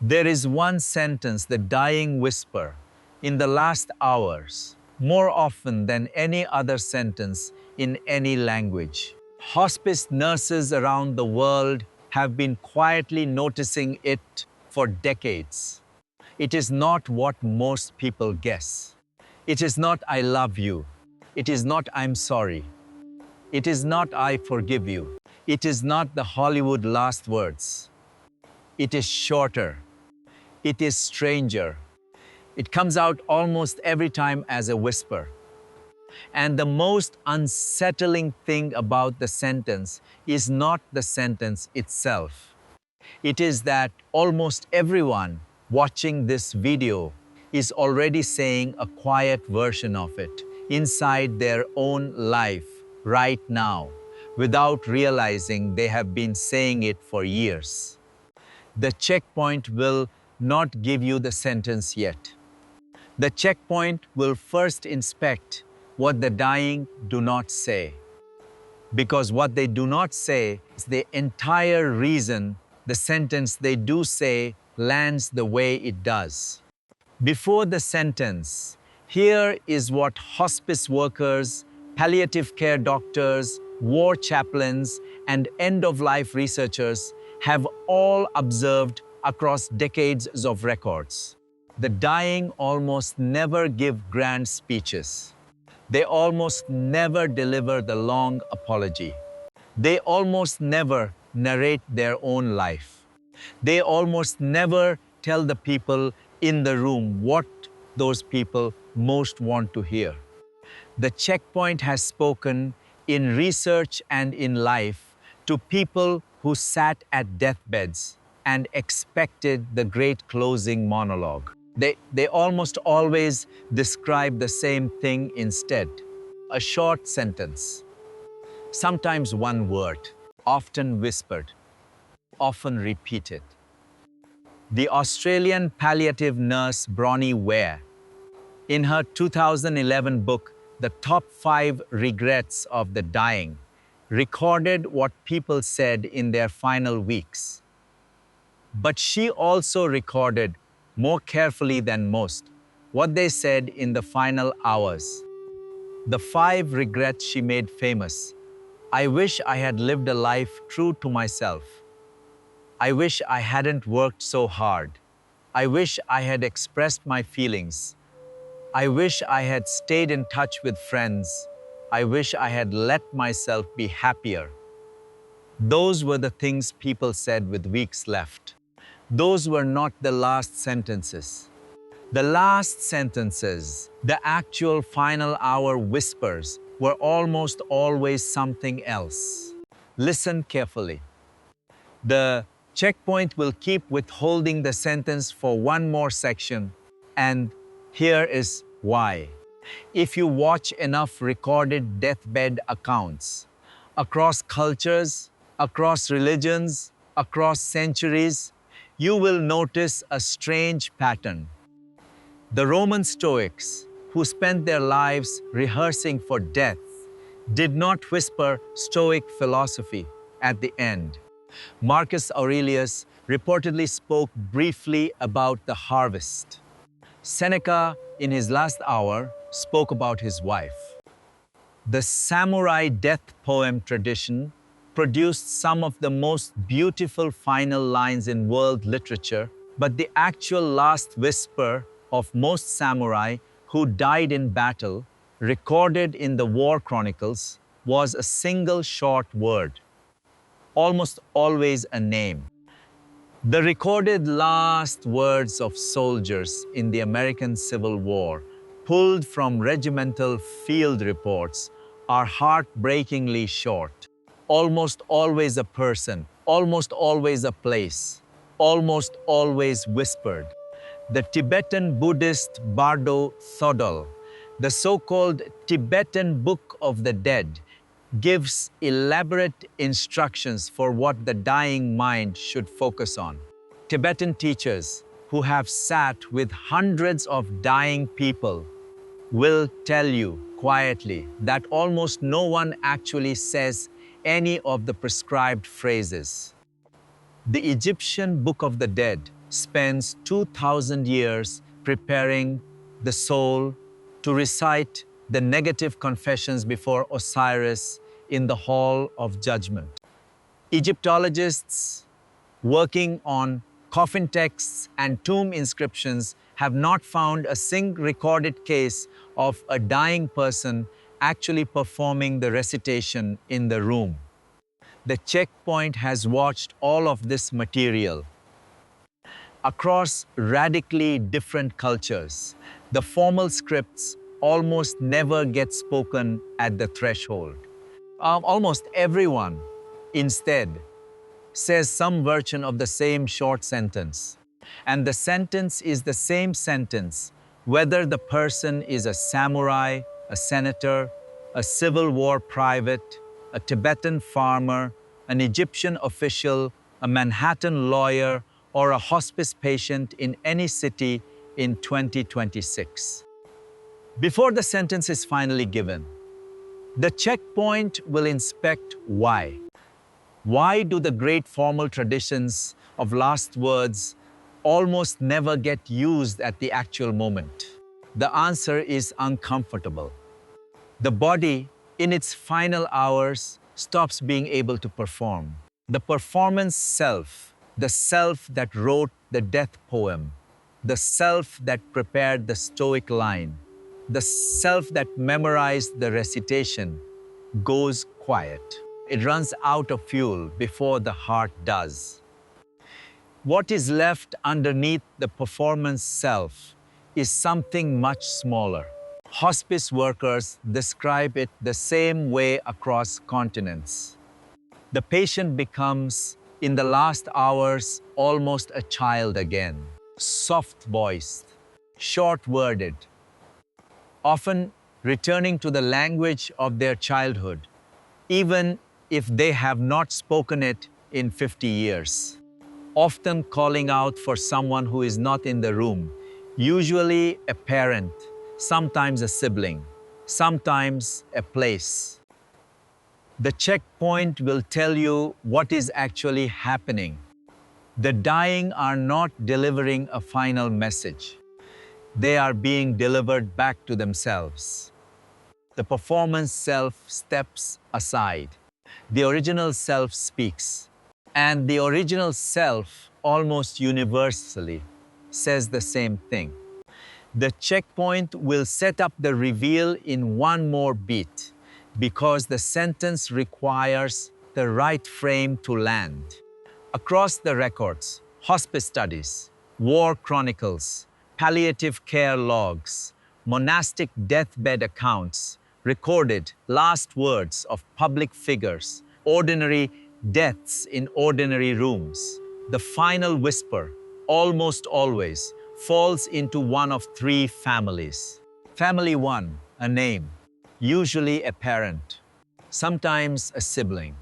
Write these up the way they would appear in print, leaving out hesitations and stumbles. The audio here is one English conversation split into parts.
There is one sentence, the dying whisper, in the last hours, more often than any other sentence in any language. Hospice nurses around the world have been quietly noticing it for decades. It is not what most people guess. It is not "I love you." It is not "I'm sorry." It is not "I forgive you." It is not the Hollywood last words. It is shorter. It is stranger. It comes out almost every time as a whisper. And the most unsettling thing about the sentence is not the sentence itself. It is that almost everyone watching this video is already saying a quiet version of it inside their own life right now, without realizing they have been saying it for years. The checkpoint will not give you the sentence yet. The checkpoint will first inspect what the dying do not say. Because what they do not say is the entire reason the sentence they do say lands the way it does. Before the sentence, here is what hospice workers, palliative care doctors, war chaplains, and end-of-life researchers have all observed across decades of records. The dying almost never give grand speeches. They almost never deliver the long apology. They almost never narrate their own life. They almost never tell the people in the room what those people most want to hear. The checkpoint has spoken in research and in life to people who sat at deathbeds and expected the great closing monologue. They almost always describe the same thing instead. A short sentence, sometimes one word, often whispered, often repeated. The Australian palliative nurse Bronnie Ware, in her 2011 book, The Top 5 Regrets of the Dying, recorded what people said in their final weeks. But she also recorded, more carefully than most, what they said in the final hours. The 5 regrets she made famous. I wish I had lived a life true to myself. I wish I hadn't worked so hard. I wish I had expressed my feelings. I wish I had stayed in touch with friends. I wish I had let myself be happier. Those were the things people said with weeks left. Those were not the last sentences. The last sentences, the actual final hour whispers, were almost always something else. Listen carefully. The checkpoint will keep withholding the sentence for one more section, and here is why. If you watch enough recorded deathbed accounts across cultures, across religions, across centuries, you will notice a strange pattern. The Roman Stoics, who spent their lives rehearsing for death, did not whisper Stoic philosophy at the end. Marcus Aurelius reportedly spoke briefly about the harvest. Seneca, in his last hour, spoke about his wife. The samurai death poem tradition produced some of the most beautiful final lines in world literature, but the actual last whisper of most samurai who died in battle, recorded in the war chronicles, was a single short word, almost always a name. The recorded last words of soldiers in the American Civil War, pulled from regimental field reports, are heartbreakingly short. Almost always a person, almost always a place, almost always whispered. The Tibetan Buddhist Bardo Thodol, the so-called Tibetan Book of the Dead, gives elaborate instructions for what the dying mind should focus on. Tibetan teachers who have sat with hundreds of dying people will tell you quietly that almost no one actually says any of the prescribed phrases. The Egyptian Book of the Dead spends 2,000 years preparing the soul to recite the negative confessions before Osiris in the Hall of Judgment. Egyptologists working on coffin texts and tomb inscriptions have not found a single recorded case of a dying person actually performing the recitation in the room. The checkpoint has watched all of this material across radically different cultures. The formal scripts almost never get spoken at the threshold. Almost everyone, instead, says some version of the same short sentence. And the sentence is the same sentence, whether the person is a samurai, a senator, a Civil War private, a Tibetan farmer, an Egyptian official, a Manhattan lawyer, or a hospice patient in any city in 2026. Before the sentence is finally given, the checkpoint will inspect why. Why do the great formal traditions of last words almost never get used at the actual moment? The answer is uncomfortable. The body, in its final hours, stops being able to perform. The performance self, the self that wrote the death poem, the self that prepared the stoic line, the self that memorized the recitation, goes quiet. It runs out of fuel before the heart does. What is left underneath the performance self is something much smaller. Hospice workers describe it the same way across continents. The patient becomes, in the last hours, almost a child again, soft-voiced, short-worded, often returning to the language of their childhood, even if they have not spoken it in 50 years, often calling out for someone who is not in the room, usually a parent, sometimes a sibling, sometimes a place. The checkpoint will tell you what is actually happening. The dying are not delivering a final message. They are being delivered back to themselves. The performance self steps aside. The original self speaks. And the original self, almost universally, says the same thing. The checkpoint will set up the reveal in one more beat, because the sentence requires the right frame to land. Across the records, hospice studies, war chronicles, palliative care logs, monastic deathbed accounts, recorded last words of public figures, ordinary deaths in ordinary rooms, the final whisper, almost always, falls into one of three families. Family 1, a name, usually a parent, sometimes a sibling,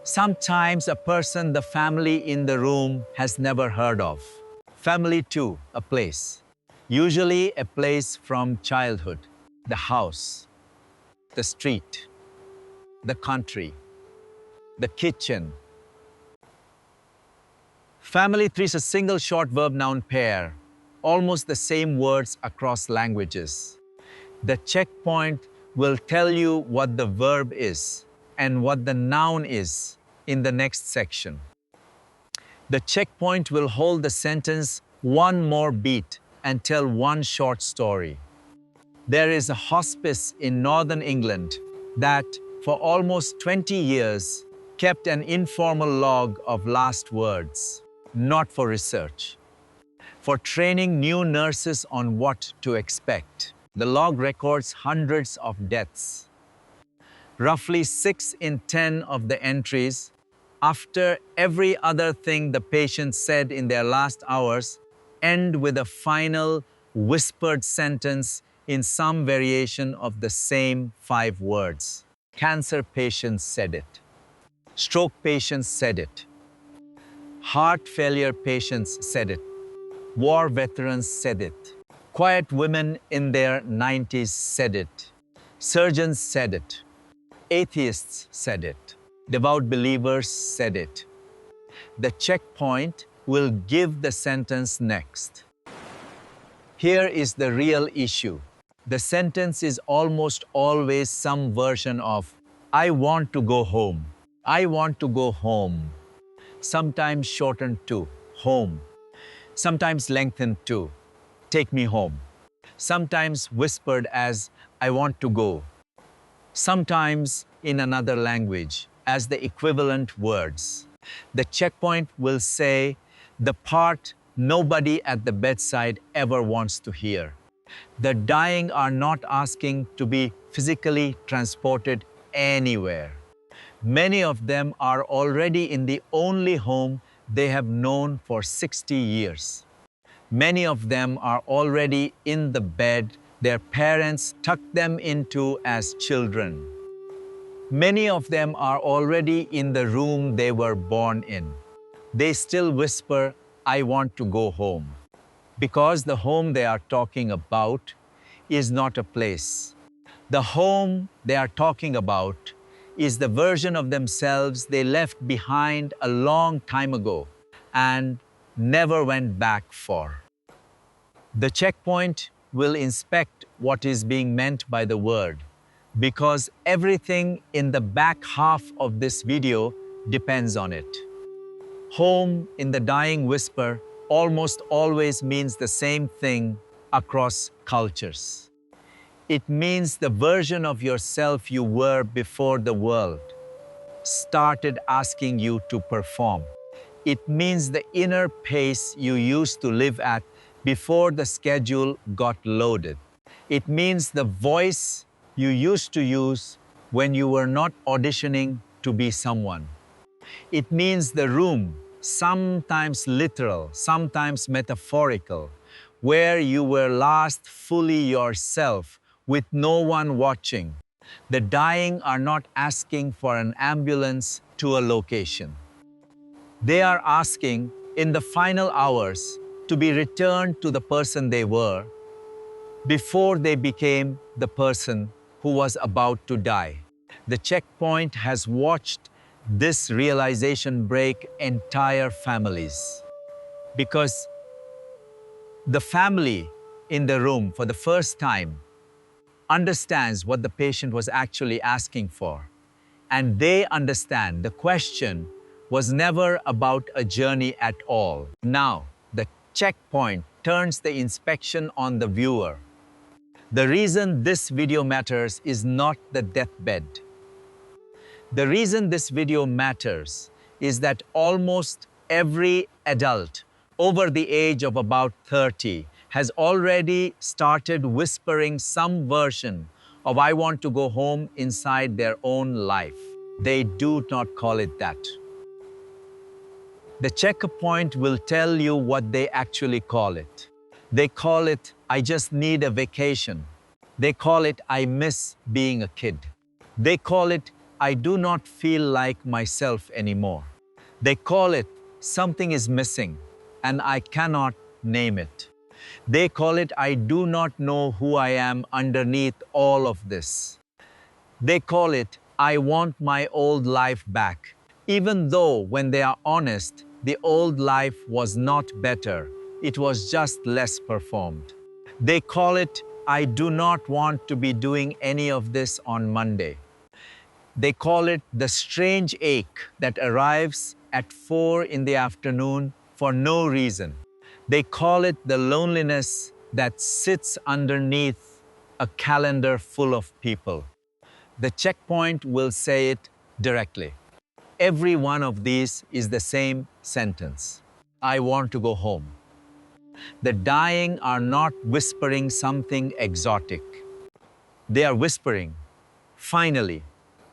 sometimes a person the family in the room has never heard of. Family 2, a place, usually a place from childhood, the house, the street, the country, the kitchen. Family 3 is a single short verb-noun pair, almost the same words across languages. The checkpoint will tell you what the verb is and what the noun is in the next section. The checkpoint will hold the sentence one more beat and tell one short story. There is a hospice in northern England that, for almost 20 years, kept an informal log of last words, not for research, for training new nurses on what to expect. The log records hundreds of deaths. Roughly 6 in 10 of the entries, after every other thing the patient said in their last hours, end with a final whispered sentence in some variation of the same 5 words. Cancer patients said it. Stroke patients said it. Heart failure patients said it. War veterans said it. Quiet women in their 90s said it. Surgeons said it. Atheists said it. Devout believers said it. The checkpoint will give the sentence next. Here is the real issue. The sentence is almost always some version of, I want to go home. I want to go home. Sometimes shortened to home. Sometimes lengthened to take me home. Sometimes whispered as I want to go. Sometimes in another language as the equivalent words. The checkpoint will say the part nobody at the bedside ever wants to hear. The dying are not asking to be physically transported anywhere. Many of them are already in the only home they have known for 60 years. Many of them are already in the bed their parents tucked them into as children. Many of them are already in the room they were born in. They still whisper, I want to go home. Because the home they are talking about is not a place. The home they are talking about is the version of themselves they left behind a long time ago and never went back for. The checkpoint will inspect what is being meant by the word, because everything in the back half of this video depends on it. Home in the dying whisper almost always means the same thing across cultures. It means the version of yourself you were before the world started asking you to perform. It means the inner pace you used to live at before the schedule got loaded. It means the voice you used to use when you were not auditioning to be someone. It means the room, sometimes literal, sometimes metaphorical, where you were last fully yourself with no one watching. The dying are not asking for an ambulance to a location. They are asking, in the final hours, to be returned to the person they were before they became the person who was about to die. The checkpoint has watched this realization break entire families, because the family in the room for the first time understands what the patient was actually asking for, and they understand the question was never about a journey at all. Now, the checkpoint turns the inspection on the viewer. The reason this video matters is not the deathbed. The reason this video matters is that almost every adult over the age of about 30 has already started whispering some version of I want to go home inside their own life. They do not call it that. The checkpoint will tell you what they actually call it. They call it, I just need a vacation. They call it, I miss being a kid. They call it, I do not feel like myself anymore. They call it, something is missing and I cannot name it. They call it, I do not know who I am underneath all of this. They call it, I want my old life back. Even though, when they are honest, the old life was not better, it was just less performed. They call it, I do not want to be doing any of this on Monday. They call it the strange ache that arrives at 4 in the afternoon for no reason. They call it the loneliness that sits underneath a calendar full of people. The checkpoint will say it directly. Every one of these is the same sentence. I want to go home. The dying are not whispering something exotic. They are whispering, finally,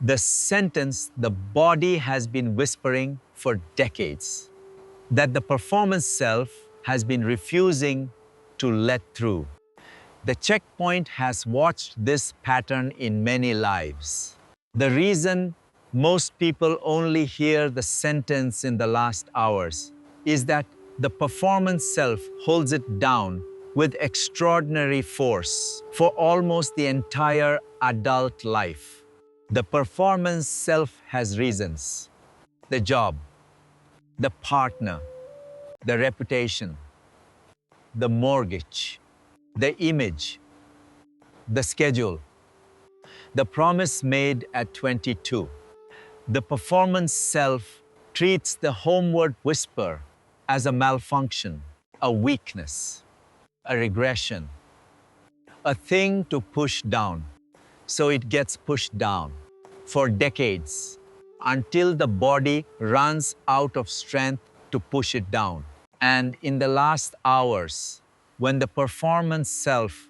the sentence the body has been whispering for decades, that the performance self has been refusing to let through. The checkpoint has watched this pattern in many lives. The reason most people only hear the sentence in the last hours is that the performance self holds it down with extraordinary force for almost the entire adult life. The performance self has reasons: the job, the partner, the reputation, the mortgage, the image, the schedule, the promise made at 22. The performance self treats the homeward whisper as a malfunction, a weakness, a regression, a thing to push down. So it gets pushed down for decades until the body runs out of strength to push it down. And in the last hours, when the performance self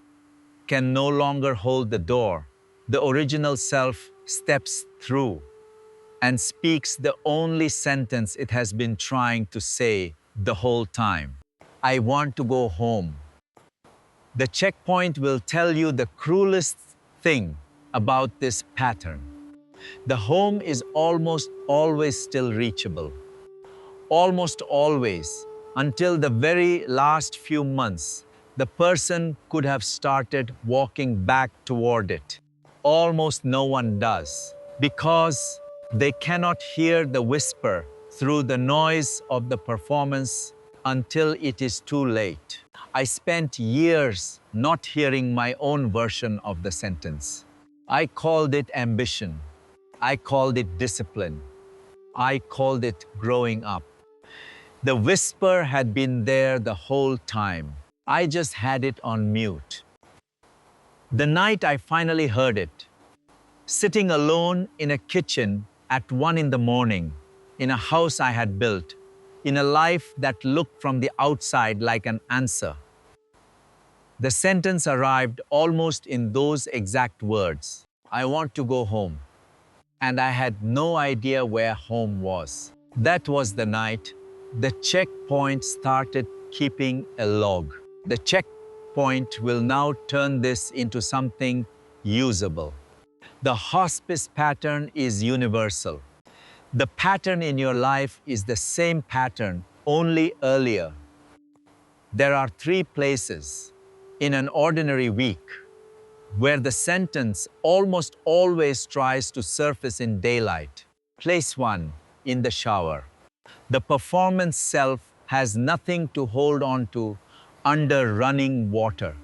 can no longer hold the door, the original self steps through and speaks the only sentence it has been trying to say the whole time. I want to go home. The checkpoint will tell you the cruelest thing about this pattern. The home is almost always still reachable. Almost always, until the very last few months, the person could have started walking back toward it. Almost no one does, because they cannot hear the whisper through the noise of the performance until it is too late. I spent years not hearing my own version of the sentence. I called it ambition. I called it discipline. I called it growing up. The whisper had been there the whole time. I just had it on mute. The night I finally heard it, sitting alone in a kitchen at 1 in the morning, in a house I had built, in a life that looked from the outside like an answer. The sentence arrived almost in those exact words. I want to go home. And I had no idea where home was. That was the night the checkpoint started keeping a log. The checkpoint will now turn this into something usable. The hospice pattern is universal. The pattern in your life is the same pattern, only earlier. There are 3 places in an ordinary week where the sentence almost always tries to surface in daylight. Place 1, in the shower. The performance self has nothing to hold on to under running water.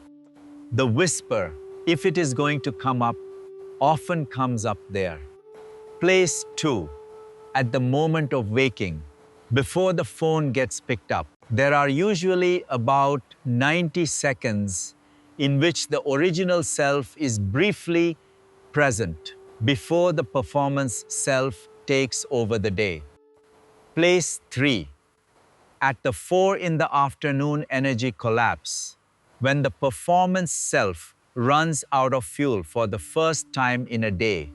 The whisper, if it is going to come up, often comes up there. Place 2, at the moment of waking, before the phone gets picked up. There are usually about 90 seconds in which the original self is briefly present before the performance self takes over the day. Place 3, at the 4 in the afternoon energy collapse, when the performance self runs out of fuel for the first time in a day,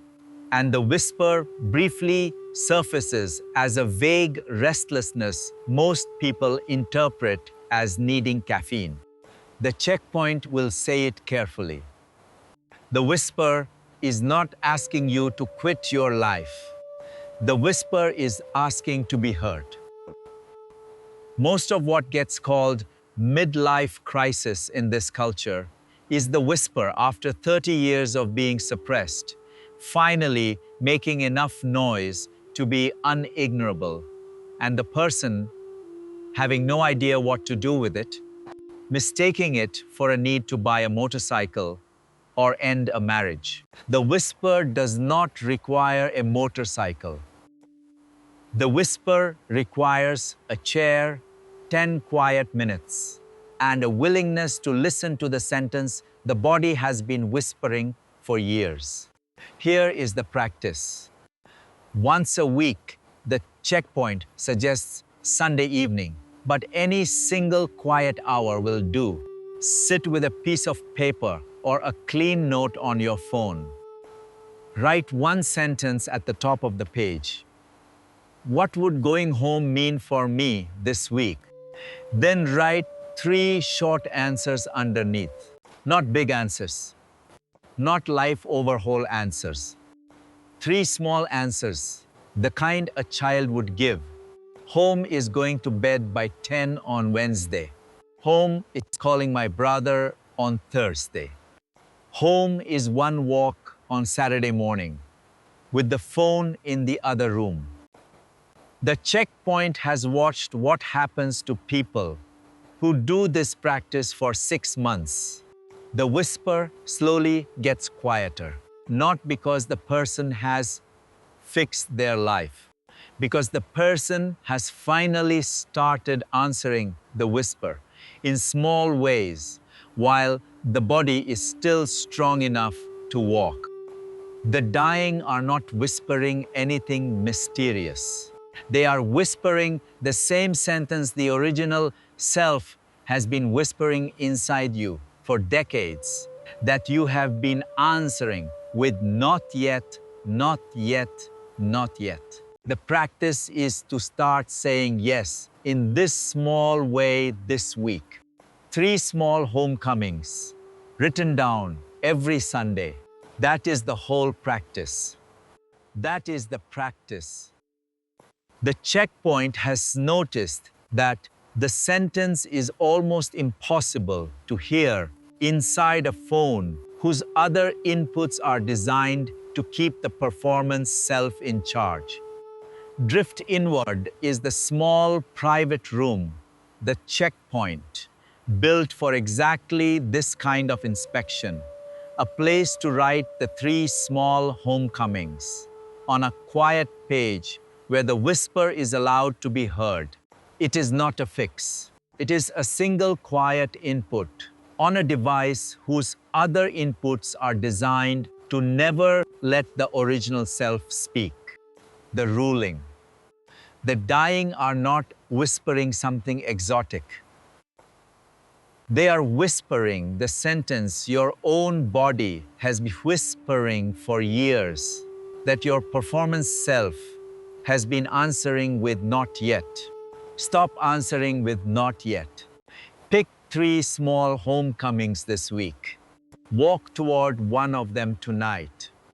and the whisper briefly surfaces as a vague restlessness most people interpret as needing caffeine. The checkpoint will say it carefully. The whisper is not asking you to quit your life. The whisper is asking to be heard. Most of what gets called midlife crisis in this culture is the whisper after 30 years of being suppressed, finally making enough noise to be unignorable, and the person, having no idea what to do with it, mistaking it for a need to buy a motorcycle or end a marriage. The whisper does not require a motorcycle. The whisper requires a chair, 10 quiet minutes, and a willingness to listen to the sentence the body has been whispering for years. Here is the practice. Once a week, the checkpoint suggests Sunday evening, but any single quiet hour will do. Sit with a piece of paper or a clean note on your phone. Write one sentence at the top of the page. What would going home mean for me this week? Then write 3 short answers underneath. Not big answers. Not life overhaul answers. 3 small answers, the kind a child would give. Home is going to bed by 10 on Wednesday. Home is calling my brother on Thursday. Home is one walk on Saturday morning, with the phone in the other room. The checkpoint has watched what happens to people who do this practice for 6 months. The whisper slowly gets quieter, not because the person has fixed their life, because the person has finally started answering the whisper in small ways while the body is still strong enough to walk. The dying are not whispering anything mysterious. They are whispering the same sentence the original self has been whispering inside you for decades, that you have been answering with not yet, not yet, not yet. The practice is to start saying yes in this small way this week. 3 small homecomings written down every Sunday. That is the whole practice. That is the practice. The checkpoint has noticed that the sentence is almost impossible to hear inside a phone whose other inputs are designed to keep the performance self in charge. Drift inward is the small private room, the checkpoint, built for exactly this kind of inspection, a place to write the 3 small homecomings on a quiet page where the whisper is allowed to be heard. It is not a fix. It is a single quiet input on a device whose other inputs are designed to never let the original self speak. The ruling. The dying are not whispering something exotic. They are whispering the sentence your own body has been whispering for years, that your performance self has been answering with not yet. Stop answering with not yet. Pick 3 small homecomings this week. Walk toward one of them tonight.